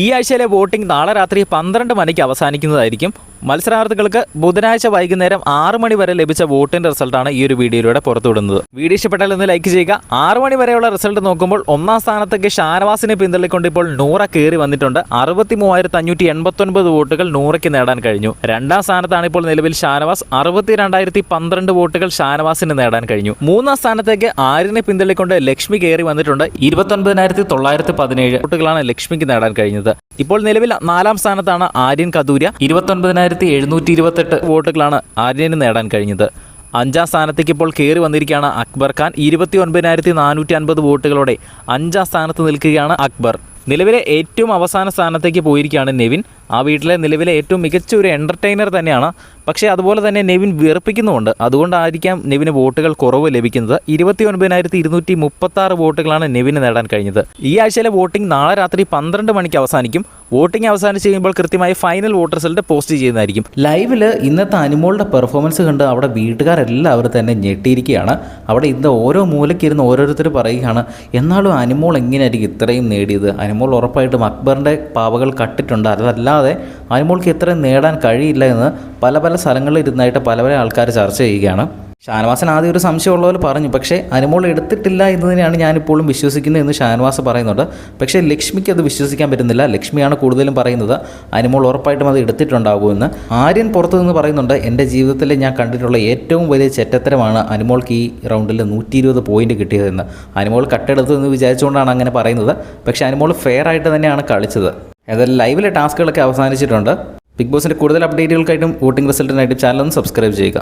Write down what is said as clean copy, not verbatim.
ഈ ആഴ്ചയിലെ വോട്ടിംഗ് നാളെ രാത്രി 12 മണിക്ക് അവസാനിക്കുന്നതായിരിക്കും. മത്സരാർത്ഥികൾക്ക് ബുധനാഴ്ച വൈകുന്നേരം 6 മണി വരെ ലഭിച്ച വോട്ടിന്റെ റിസൾട്ടാണ് ഈ ഒരു വീഡിയോയിലൂടെ പുറത്തുവിടുന്നത്. വീഡിയോ ഇഷ്ടപ്പെട്ടാൽ ഒന്ന് ലൈക്ക് ചെയ്യുക. 6 മണി വരെയുള്ള റിസൾട്ട് നോക്കുമ്പോൾ ഒന്നാം സ്ഥാനത്തേക്ക് ഷാനവാസിനെ പിന്തള്ളിക്കൊണ്ട് ഇപ്പോൾ നൂറ കയറി വന്നിട്ടുണ്ട്. 63,589 വോട്ടുകൾ നൂറയ്ക്ക് നേടാൻ കഴിഞ്ഞു. രണ്ടാം സ്ഥാനത്താണ് ഇപ്പോൾ നിലവിൽ ഷാനവാസ്. 62,012 വോട്ടുകൾ ഷാനവാസിന് നേടാൻ കഴിഞ്ഞു. മൂന്നാം സ്ഥാനത്തേക്ക് ആര്യനെ പിന്തള്ളിക്കൊണ്ട് ലക്ഷ്മി കയറി വന്നിട്ടുണ്ട്. 29,917 വോട്ടുകളാണ് ലക്ഷ്മിക്ക് നേടാൻ കഴിഞ്ഞത്. ഇപ്പോൾ നിലവിൽ 4ാം സ്ഥാനത്താണ് ആര്യൻ കദൂര്യ. 29,728 വോട്ടുകളാണ് ആര്യന് നേടാൻ കഴിഞ്ഞത്. 5ാം സ്ഥാനത്തേക്ക് ഇപ്പോൾ കയറി വന്നിരിക്കുകയാണ് അക്ബർ ഖാൻ. 29,450 വോട്ടുകളോടെ 5ാം സ്ഥാനത്ത് നിൽക്കുകയാണ് അക്ബർ. നിലവിലെ ഏറ്റവും അവസാന സ്ഥാനത്തേക്ക് പോയിരിക്കുകയാണ് നെവിൻ. ആ വീട്ടിലെ നിലവിലെ ഏറ്റവും മികച്ച ഒരു എൻ്റർടൈനർ തന്നെയാണ്. പക്ഷേ അതുപോലെ തന്നെ നെവിൻ വിറപ്പിക്കുന്നുമുണ്ട്. അതുകൊണ്ടായിരിക്കാം നെവിന് വോട്ടുകൾ കുറവ് ലഭിക്കുന്നത്. 29,236 വോട്ടുകളാണ് നെവിന് നേടാൻ കഴിഞ്ഞത്. ഈ ആഴ്ചയിലെ വോട്ടിംഗ് നാളെ രാത്രി 12 മണിക്ക് അവസാനിക്കും. വോട്ടിംഗ് അവസാനിച്ച് കഴിയുമ്പോൾ കൃത്യമായി ഫൈനൽ വോട്ട് റിസൾട്ട് പോസ്റ്റ് ചെയ്യുന്നതായിരിക്കും. ലൈവിൽ ഇന്നത്തെ അനുമോളുടെ പെർഫോമൻസ് കണ്ട് അവിടെ വീട്ടുകാരെല്ലാവരും തന്നെ ഞെട്ടിയിരിക്കുകയാണ്. അവിടെ ഇന്ന് ഓരോ മൂലയ്ക്കിരുന്ന് ഓരോരുത്തർ പറയുകയാണ്, എന്നാലും അനുമോൾ എങ്ങനെയായിരിക്കും ഇത്രയും നേടിയത്? അനുമോൾ ഉറപ്പായിട്ടും അക്ബറിൻ്റെ പാവകൾ കട്ടിട്ടുണ്ട്, അതല്ലാതെ അനുമോൾക്ക് ഇത്രയും നേടാൻ കഴിയില്ല എന്ന് പല സ്ഥലങ്ങളിൽ ഇരുന്നായിട്ട് പല ആൾക്കാർ ചർച്ച ചെയ്യുകയാണ്. ഷാനവാസിന് ആദ്യം ഒരു സംശയമുള്ളവർ പറഞ്ഞു, പക്ഷേ അനുമോൾ എടുത്തിട്ടില്ല എന്നതിനാണ് ഞാനിപ്പോഴും വിശ്വസിക്കുന്നത് എന്ന് ഷാനവാസ് പറയുന്നുണ്ട്. പക്ഷേ ലക്ഷ്മിക്ക് അത് വിശ്വസിക്കാൻ പറ്റുന്നില്ല. ലക്ഷ്മിയാണ് കൂടുതലും പറയുന്നത് അനുമോൾ ഉറപ്പായിട്ടും അത് എടുത്തിട്ടുണ്ടാകുമെന്ന്. ആര്യൻ പുറത്തു നിന്ന് പറയുന്നുണ്ട്, എൻ്റെ ജീവിതത്തിൽ ഞാൻ കണ്ടിട്ടുള്ള ഏറ്റവും വലിയ ചെറ്റത്തരമാണ് അനുമോൾക്ക് ഈ റൗണ്ടിൽ 120 പോയിന്റ് കിട്ടിയതെന്ന്. അനുമോൾ കട്ടെടുത്തു എന്ന് വിചാരിച്ചുകൊണ്ടാണ് അങ്ങനെ പറയുന്നത്. പക്ഷേ അനുമോൾ ഫെയർ ആയിട്ട് തന്നെയാണ് കളിച്ചത്. ഏതായാലും ലൈവിലെ ടാസ്കുകളൊക്കെ അവസാനിച്ചിട്ടുണ്ട്. ബിഗ് ബോസിൻ്റെ കൂടുതൽ അപ്ഡേറ്റുകൾക്കായിട്ടും വോട്ടിംഗ് റിസൾട്ടിനായിട്ടും ചാനൽ ഒന്ന് സബ്സ്ക്രൈബ് ചെയ്യുക.